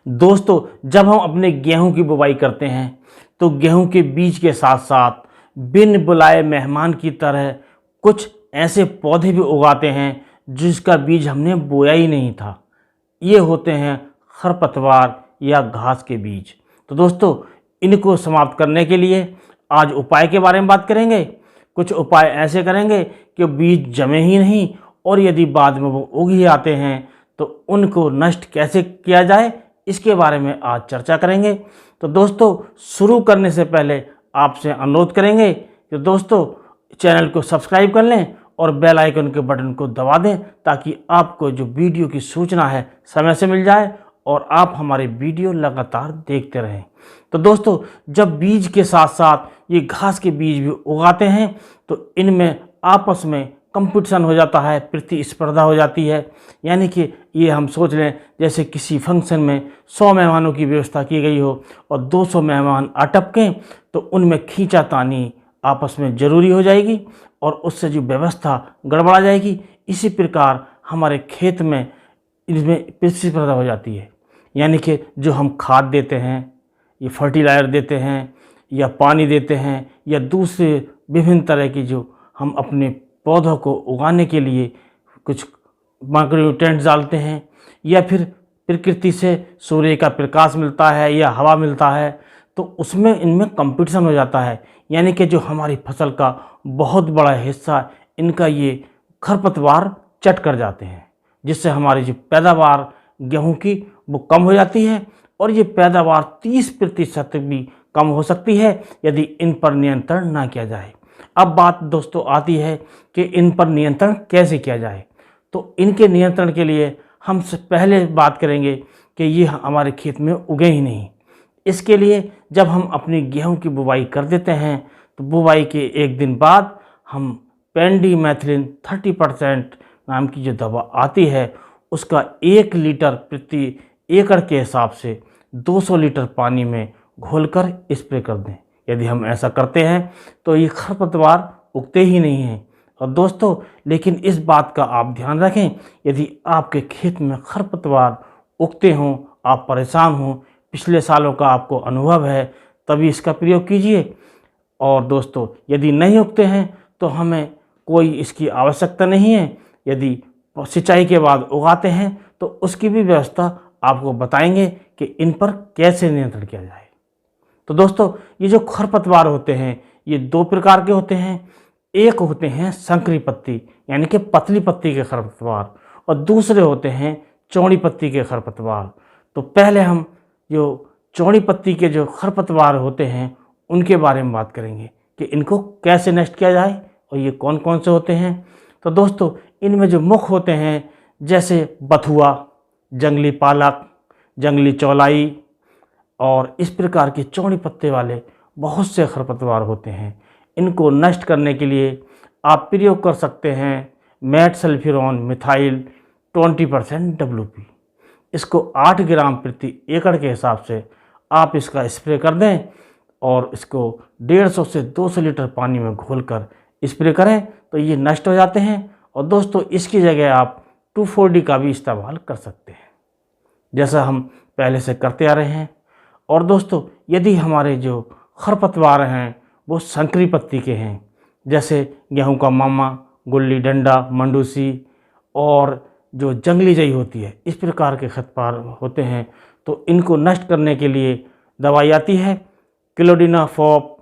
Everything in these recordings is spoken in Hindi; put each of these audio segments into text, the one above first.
दोस्तों, जब हम अपने गेहूं की बुवाई करते हैं तो गेहूं के बीज के साथ साथ बिन बुलाए मेहमान की तरह कुछ ऐसे पौधे भी उगाते हैं जिसका बीज हमने बोया ही नहीं था। ये होते हैं खरपतवार या घास के बीज। तो दोस्तों, इनको समाप्त करने के लिए आज उपाय के बारे में बात करेंगे। कुछ उपाय ऐसे करेंगे कि बीज जमे ही नहीं, और यदि बाद में वो उग ही आते हैं तो उनको नष्ट कैसे किया जाए, इसके बारे में आज चर्चा करेंगे। तो दोस्तों, शुरू करने से पहले आपसे अनुरोध करेंगे कि दोस्तों चैनल को सब्सक्राइब कर लें और बेल आइकन के बटन को दबा दें, ताकि आपको जो वीडियो की सूचना है समय से मिल जाए और आप हमारे वीडियो लगातार देखते रहें। तो दोस्तों, जब बीज के साथ साथ ये घास के बीज भी उगाते हैं तो इनमें आपस में कंपटीशन हो जाता है, प्रतिस्पर्धा हो जाती है। यानी कि ये हम सोच लें जैसे किसी फंक्शन में 100 मेहमानों की व्यवस्था की गई हो और 200 मेहमान अटपकें, तो उनमें खींचातानी आपस में ज़रूरी हो जाएगी और उससे जो व्यवस्था गड़बड़ा जाएगी। इसी प्रकार हमारे खेत में इनमें प्रतिस्पर्धा हो जाती है। यानी कि जो हम खाद देते हैं, ये फर्टिलाइज़र देते हैं या पानी देते हैं या दूसरे विभिन्न तरह की जो हम अपने पौधों को उगाने के लिए कुछ माइक्रोन्यूट्रिएंट्स डालते हैं, या फिर प्रकृति से सूर्य का प्रकाश मिलता है या हवा मिलता है, तो उसमें इनमें कंपटीशन हो जाता है। यानी कि जो हमारी फसल का बहुत बड़ा हिस्सा इनका ये खरपतवार चट कर जाते हैं, जिससे हमारी जो पैदावार गेहूं की वो कम हो जाती है, और ये पैदावार 30% भी कम हो सकती है यदि इन पर नियंत्रण ना किया जाए। अब बात दोस्तों आती है कि इन पर नियंत्रण कैसे किया जाए। तो इनके नियंत्रण के लिए हम पहले बात करेंगे कि ये हमारे खेत में उगे ही नहीं। इसके लिए जब हम अपनी गेहूं की बुवाई कर देते हैं तो बुवाई के एक दिन बाद हम पेंडिमेथिलिन 30% नाम की जो दवा आती है उसका 1 लीटर प्रति एकड़ के हिसाब से 200 लीटर पानी में घोलकर स्प्रे कर दें। यदि हम ऐसा करते हैं तो ये खरपतवार उगते ही नहीं हैं। और दोस्तों, लेकिन इस बात का आप ध्यान रखें, यदि आपके खेत में खरपतवार उगते हों, आप परेशान हों, पिछले सालों का आपको अनुभव है, तभी इसका प्रयोग कीजिए। और दोस्तों, यदि नहीं उगते हैं तो हमें कोई इसकी आवश्यकता नहीं है। यदि सिंचाई के बाद उगाते हैं तो उसकी भी व्यवस्था आपको बताएंगे कि इन पर कैसे नियंत्रण किया जाए। तो दोस्तों, ये जो खरपतवार होते हैं ये 2 प्रकार के होते हैं। एक होते हैं संकरी पत्ती यानी कि पतली पत्ती के खरपतवार, और दूसरे होते हैं चौड़ी पत्ती के खरपतवार। तो पहले हम जो चौड़ी पत्ती के जो खरपतवार होते हैं उनके बारे में बात करेंगे कि इनको कैसे नष्ट किया जाए और ये कौन कौन से होते हैं। तो दोस्तों, इनमें जो मुख्य होते हैं जैसे बथुआ, जंगली पालक, जंगली चौलाई और इस प्रकार के चौड़ी पत्ते वाले बहुत से खरपतवार होते हैं। इनको नष्ट करने के लिए आप प्रयोग कर सकते हैं मेटसल्फिरोन मिथाइल 20% WP। इसको 8 ग्राम प्रति एकड़ के हिसाब से आप इसका स्प्रे कर दें और इसको 150 से 200 लीटर पानी में घोलकर स्प्रे करें तो ये नष्ट हो जाते हैं। और दोस्तों, इसकी जगह आप 2,4-D का भी इस्तेमाल कर सकते हैं, जैसा हम पहले से करते आ रहे हैं। और दोस्तों, यदि हमारे जो खरपतवार हैं वो संकरी पत्ती के हैं, जैसे गेहूं का मामा, गुल्ली डंडा, मंडूसी और जो जंगली जई होती है, इस प्रकार के खरपतवार होते हैं, तो इनको नष्ट करने के लिए दवाई आती है क्लोडिनाफॉप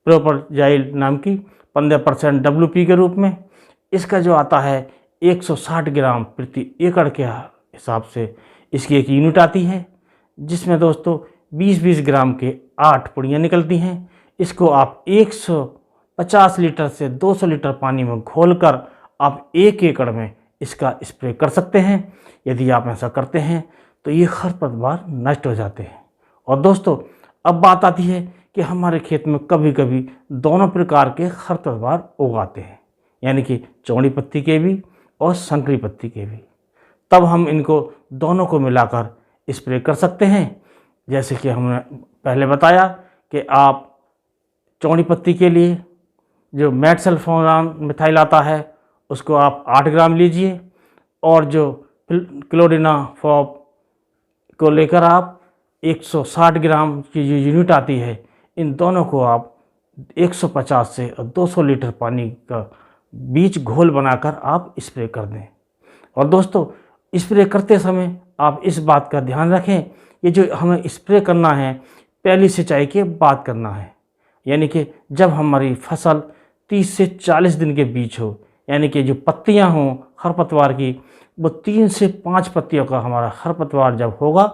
प्रोपरजाइल नाम की 15% WP के रूप में। इसका जो आता है 160 ग्राम प्रति एकड़ के हिसाब से इसकी एक यूनिट आती है, जिसमें दोस्तों 20-20 ग्राम के 8 पुड़ियाँ निकलती हैं। इसको आप 150 लीटर से 200 लीटर पानी में घोलकर आप 1 एकड़ में इसका स्प्रे कर सकते हैं। यदि आप ऐसा करते हैं तो ये खरपतवार नष्ट हो जाते हैं। और दोस्तों, अब बात आती है कि हमारे खेत में कभी कभी दोनों प्रकार के खरपतवार उगाते हैं, यानी कि चौड़ी पत्ती के भी और संकरी पत्ती के भी। तब हम इनको दोनों को मिलाकर स्प्रे कर सकते हैं। जैसे कि हमने पहले बताया कि आप चौड़ी पत्ती के लिए जो मेटसल्फोरान मिथाइल आता है उसको आप 8 ग्राम लीजिए, और जो क्लोडिनाफॉप को लेकर आप 160 ग्राम की जो यूनिट आती है, इन दोनों को आप 150 से 200 लीटर पानी का बीच घोल बनाकर आप स्प्रे कर दें। और दोस्तों, स्प्रे करते समय आप इस बात का ध्यान रखें, ये जो हमें स्प्रे करना है पहली सिंचाई के बाद करना है, यानी कि जब हमारी फसल 30 से 40 दिन के बीच हो, यानी कि जो पत्तियां हों खरपतवार की, वो 3 से 5 पत्तियों का हमारा खरपतवार जब होगा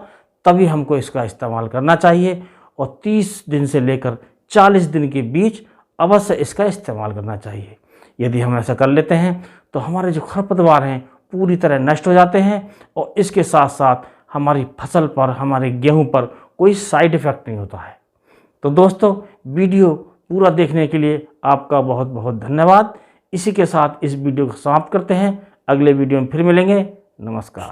तभी हमको इसका इस्तेमाल करना चाहिए। और 30 दिन से लेकर 40 दिन के बीच अवश्य इसका इस्तेमाल करना चाहिए। यदि हम ऐसा कर लेते हैं तो हमारे जो खरपतवार हैं पूरी तरह नष्ट हो जाते हैं और इसके साथ साथ हमारी फसल पर, हमारे गेहूं पर कोई साइड इफ़ेक्ट नहीं होता है। तो दोस्तों, वीडियो पूरा देखने के लिए आपका बहुत बहुत धन्यवाद। इसी के साथ इस वीडियो को समाप्त करते हैं। अगले वीडियो में फिर मिलेंगे। नमस्कार।